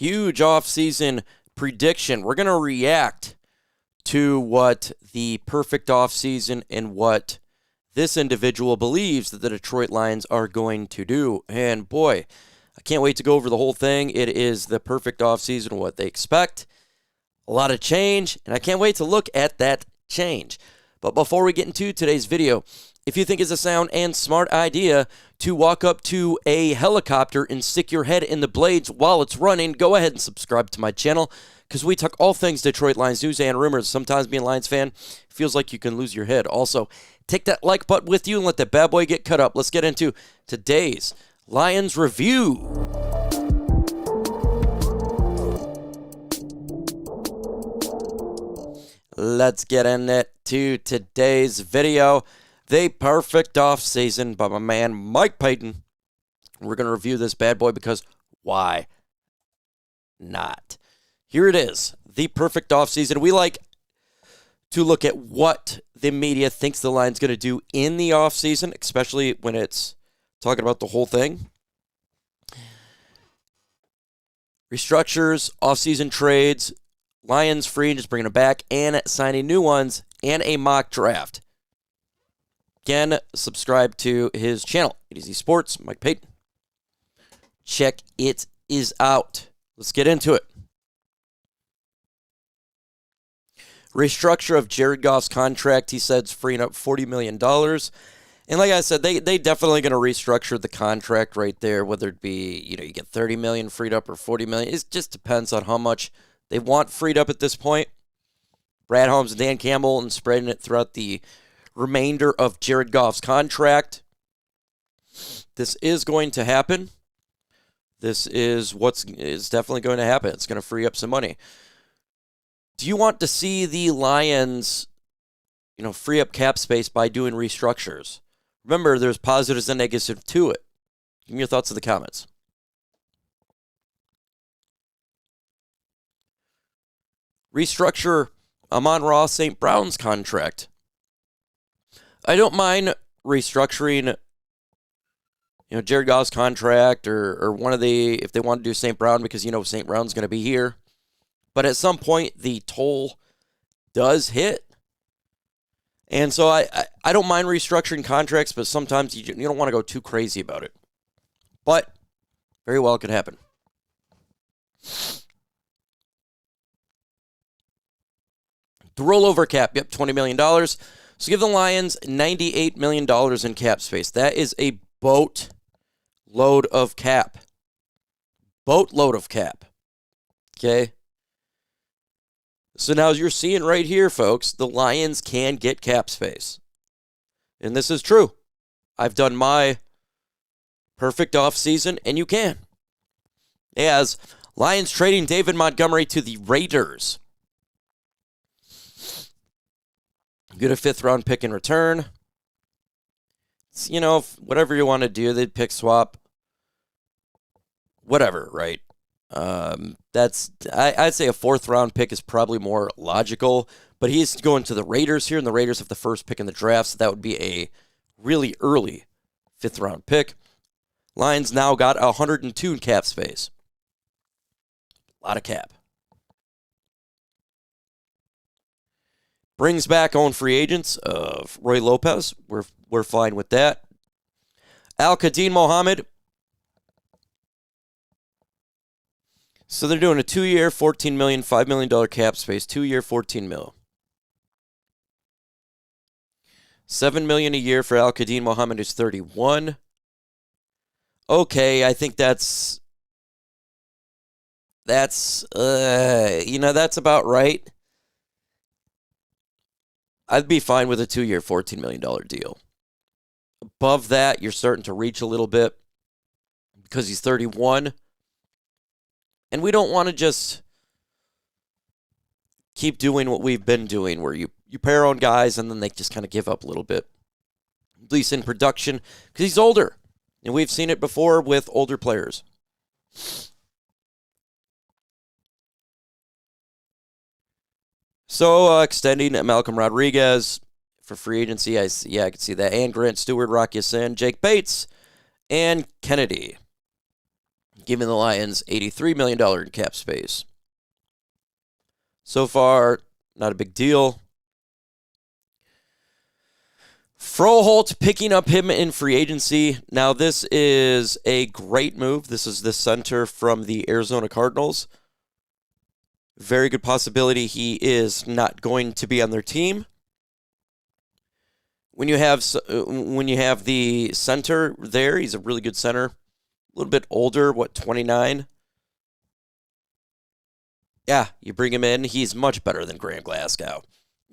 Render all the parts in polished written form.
huge offseason prediction. We're going to react to what the perfect offseason and what this individual believes that the Detroit Lions are going to do. And boy, I can't wait to go over the whole thing. It is the perfect offseason, what they expect. A lot of change, and I can't wait to look at that change. But before we get into today's video, if you think it's a sound and smart idea to walk up to a helicopter and stick your head in the blades while it's running, go ahead and subscribe to my channel, because we talk all things Detroit Lions news and rumors. Sometimes being a Lions fan feels like you can lose your head. Also, take that like button with you and let that bad boy get cut up. Let's get into today's Lions review. Let's get into today's video. The perfect offseason by my man Mike Payton. We're going to review this bad boy because why not? Here it is, the perfect offseason. We like to look at what the media thinks the Lions going to do in the offseason, especially when it's talking about the whole thing. Restructures, offseason trades, Lions free, just bringing them back, and signing new ones, and a mock draft. Again, subscribe to his channel, Easy Sports Mike Payton. Check it is out. Let's get into it. Restructure of Jared Goff's contract, he said, is freeing up $40 million. And like I said, they definitely going to restructure the contract right there, whether it be, you get $30 million freed up or $40 million. It just depends on how much they want freed up at this point. Brad Holmes and Dan Campbell, and spreading it throughout the remainder of Jared Goff's contract. This is going to happen. This is is definitely going to happen. It's going to free up some money. Do you want to see the Lions, free up cap space by doing restructures? Remember, there's positives and negatives to it. Give me your thoughts in the comments. Restructure Amon-Ra St. Brown's contract. I don't mind restructuring, Jared Goff's contract or one of if they want to do St. Brown, because, St. Brown's going to be here. But at some point, the toll does hit. And so I don't mind restructuring contracts, but sometimes you don't want to go too crazy about it. But very well could happen. The rollover cap, yep, $20 million. So give the Lions $98 million in cap space. That is a boatload of cap. Boatload of cap. Okay? So now, as you're seeing right here, folks, the Lions can get cap space. And this is true. I've done my perfect offseason, and you can. As Lions trading David Montgomery to the Raiders. Get a 5th-round pick in return. It's, whatever you want to do, they'd pick swap. Whatever, right? I'd say a 4th-round pick is probably more logical. But he's going to the Raiders here, and the Raiders have the first pick in the draft, so that would be a really early 5th-round pick. Lions now got 102 in cap space. A lot of cap. Brings back own free agents of Roy Lopez. We're fine with that. Al-Quadin Mohammed. So they're doing a 2-year, $14 million, $5 million cap space. 2-year, $14 million. $7 million a year for Al-Quadin Mohammed, who's 31. Okay, I think that's about right. I'd be fine with a 2-year, $14 million deal. Above that, you're starting to reach a little bit because he's 31. And we don't want to just keep doing what we've been doing, where you pair on guys and then they just kind of give up a little bit. At least in production, because he's older. And we've seen it before with older players. So, extending Malcolm Rodriguez for free agency. I can see that. And Grant Stewart, Rock Ya-Sin, Jake Bates, and Kennedy. giving the Lions $83 million in cap space. So far, not a big deal. Froholdt picking up him in free agency. Now, this is a great move. This is the center from the Arizona Cardinals. Very good possibility he is not going to be on their team. When you have the center there, he's a really good center. A little bit older, 29? Yeah, you bring him in. He's much better than Graham Glasgow.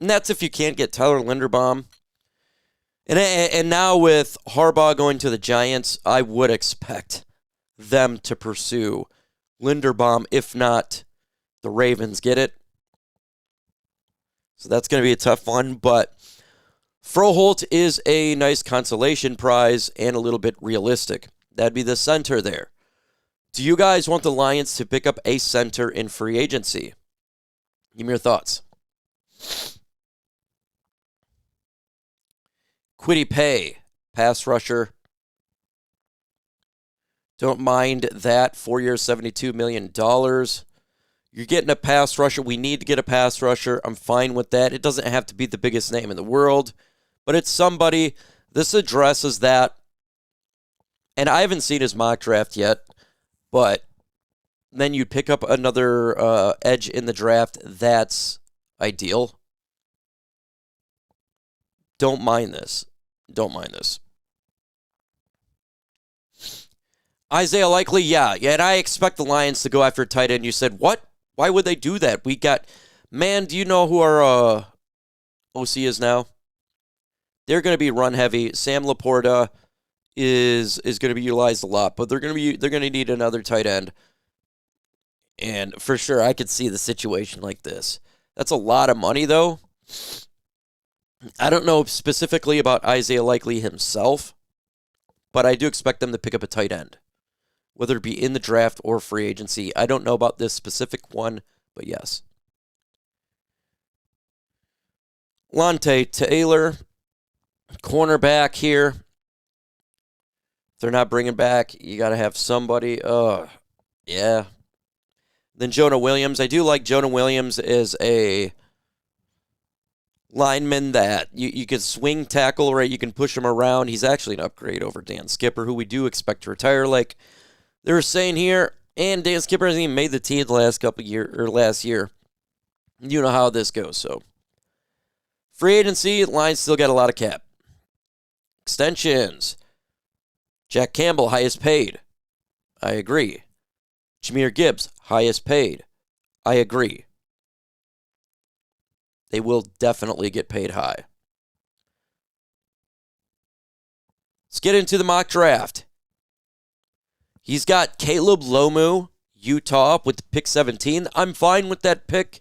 And that's if you can't get Tyler Linderbaum. And now with Harbaugh going to the Giants, I would expect them to pursue Linderbaum, if not the Ravens get it. So that's going to be a tough one, but Froholdt is a nice consolation prize and a little bit realistic. That'd be the center there. Do you guys want the Lions to pick up a center in free agency? Give me your thoughts. Kwity Paye, pass rusher. Don't mind that. 4 years, $72 million. You're getting a pass rusher. We need to get a pass rusher. I'm fine with that. It doesn't have to be the biggest name in the world, but it's somebody. This addresses that. And I haven't seen his mock draft yet, but then you pick up another edge in the draft. That's ideal. Don't mind this. Don't mind this. Isaiah Likely, yeah. And I expect the Lions to go after a tight end. You said, what? Why would they do that? We got, man, do you know who our OC is now? They're going to be run heavy. Sam Laporta is going to be utilized a lot, but they're going to need another tight end. And for sure, I could see the situation like this. That's a lot of money, though. I don't know specifically about Isaiah Likely himself, but I do expect them to pick up a tight end, whether it be in the draft or free agency. I don't know about this specific one, but yes. Alontae Taylor, cornerback here. If they're not bringing back, you got to have somebody. Yeah. Then Jonah Williams. I do like Jonah Williams as a lineman that you can swing tackle, right? You can push him around. He's actually an upgrade over Dan Skipper, who we do expect to retire, like they were saying here. And Dan Skipper hasn't even made the team the last couple of years, or last year. You know how this goes. So free agency, Lions still got a lot of cap. Extensions. Jack Campbell, highest paid. I agree. Jahmyr Gibbs, highest paid. I agree. They will definitely get paid high. Let's get into the mock draft. He's got Caleb Lomu, Utah, with pick 17. I'm fine with that pick.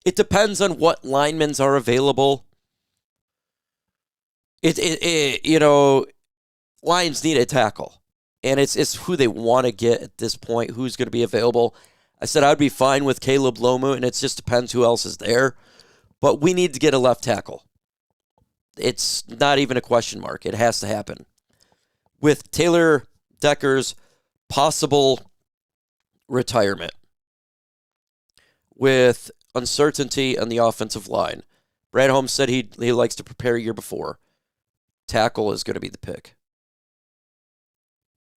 It depends on what linemen are available. Lions need a tackle. And it's who they want to get at this point, who's going to be available. I said I'd be fine with Caleb Lomu, and it just depends who else is there. But we need to get a left tackle. It's not even a question mark. It has to happen. With Taylor Decker's possible retirement, with uncertainty on the offensive line, Brad Holmes said he likes to prepare a year before. Tackle is going to be the pick.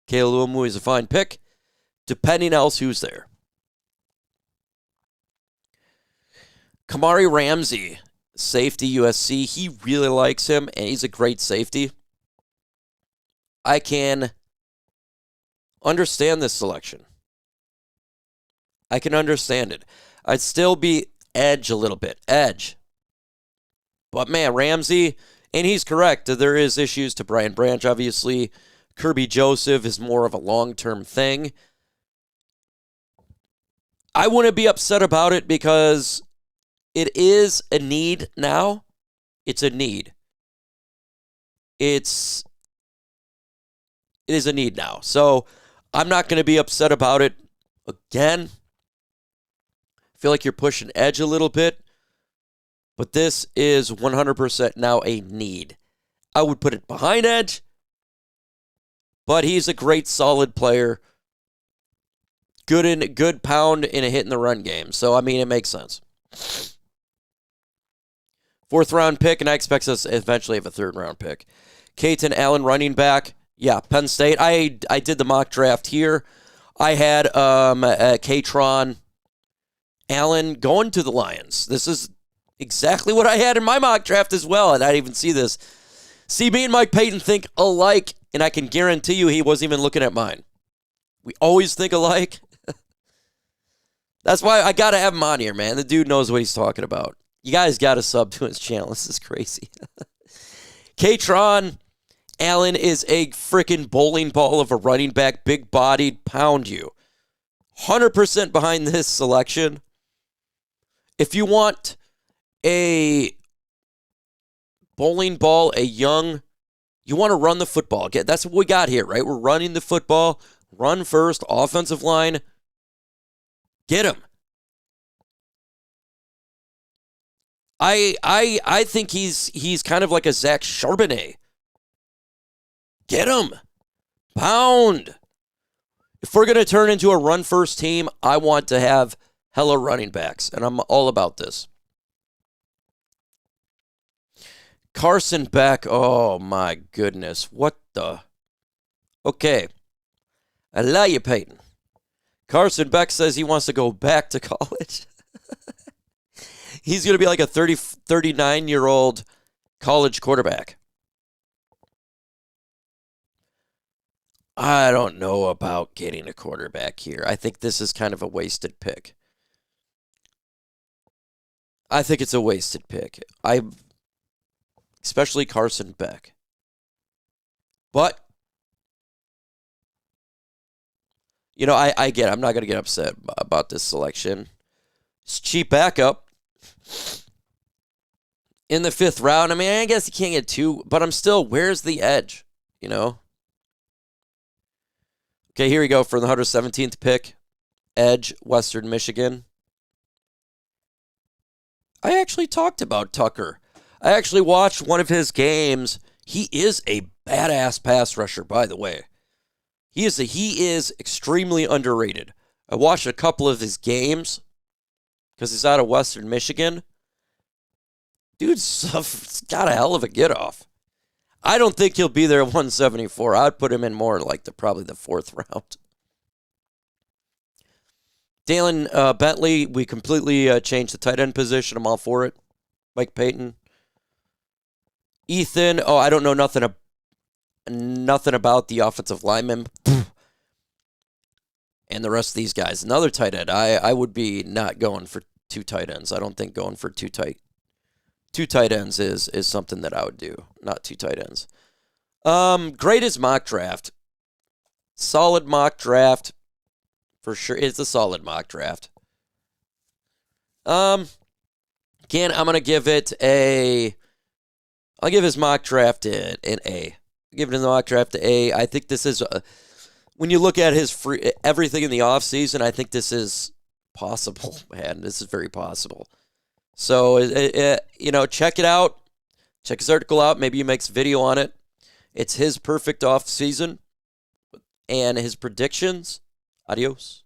Caleb Lomu is a fine pick, depending else who's there. Kamari Ramsey, safety USC. He really likes him, and he's a great safety. I can understand this selection. I can understand it. I'd still be edge a little bit. Edge. But, man, Ramsey, and he's correct. There is issues to Brian Branch, obviously. Kirby Joseph is more of a long-term thing. I wouldn't be upset about it because it is a need now. It's a need. It is a need now. So I'm not going to be upset about it. Again, I feel like you're pushing edge a little bit. But this is 100% now a need. I would put it behind edge. But he's a great, solid player. good pound and a hit in the run game. So, I mean, it makes sense. 4th round pick, and I expect us to eventually have a 3rd round pick. Caton Allen, running back. Yeah, Penn State. I did the mock draft here. I had Katron Allen going to the Lions. This is exactly what I had in my mock draft as well, and I didn't even see this. See, me and Mike Payton think alike, and I can guarantee you he wasn't even looking at mine. We always think alike. That's why I got to have him on here, man. The dude knows what he's talking about. You guys got to sub to his channel. This is crazy. Katron Allen is a freaking bowling ball of a running back, big-bodied, pound you. 100% behind this selection. If you want a bowling ball, you want to run the football. That's what we got here, right? We're running the football. Run first, offensive line. Get him. I think he's kind of like a Zach Charbonnet. Get him. Pound. If we're going to turn into a run-first team, I want to have hella running backs, and I'm all about this. Carson Beck. Oh, my goodness. What the? Okay. I love you, Peyton. Carson Beck says he wants to go back to college. He's going to be like a 39-year-old college quarterback. I don't know about getting a quarterback here. I think this is kind of a wasted pick. I think it's a wasted pick. Especially Carson Beck. But, you know, I get it. I'm not going to get upset about this selection. It's cheap backup. In the 5th round, I mean, I guess you can't get 2, but I'm still, where's the edge, you know? Okay, here we go for the 117th pick. Edge, Western Michigan. I actually talked about Tucker. I actually watched one of his games. He is a badass pass rusher, by the way. He is extremely underrated. I watched a couple of his games because he's out of Western Michigan. Dude's got a hell of a get-off. I don't think he'll be there at 174. I'd put him in more like probably the 4th round. Dalen Bentley, we completely changed the tight end position. I'm all for it. Mike Payton. Ethan, I don't know nothing about the offensive lineman. And the rest of these guys. Another tight end. I would be not going for 2 tight ends. I don't think going for 2 tight ends is something that I would do. Not 2 tight ends. Greatest mock draft. Solid mock draft. For sure. It's a solid mock draft. Again, I'm going to give it I'll give his mock draft an A. I'll give it in the mock draft an A. I think this is, when you look at his everything in the offseason, I think this is possible, man. This is very possible. So, check it out. Check his article out. Maybe he makes a video on it. It's his perfect offseason and his predictions. Adios.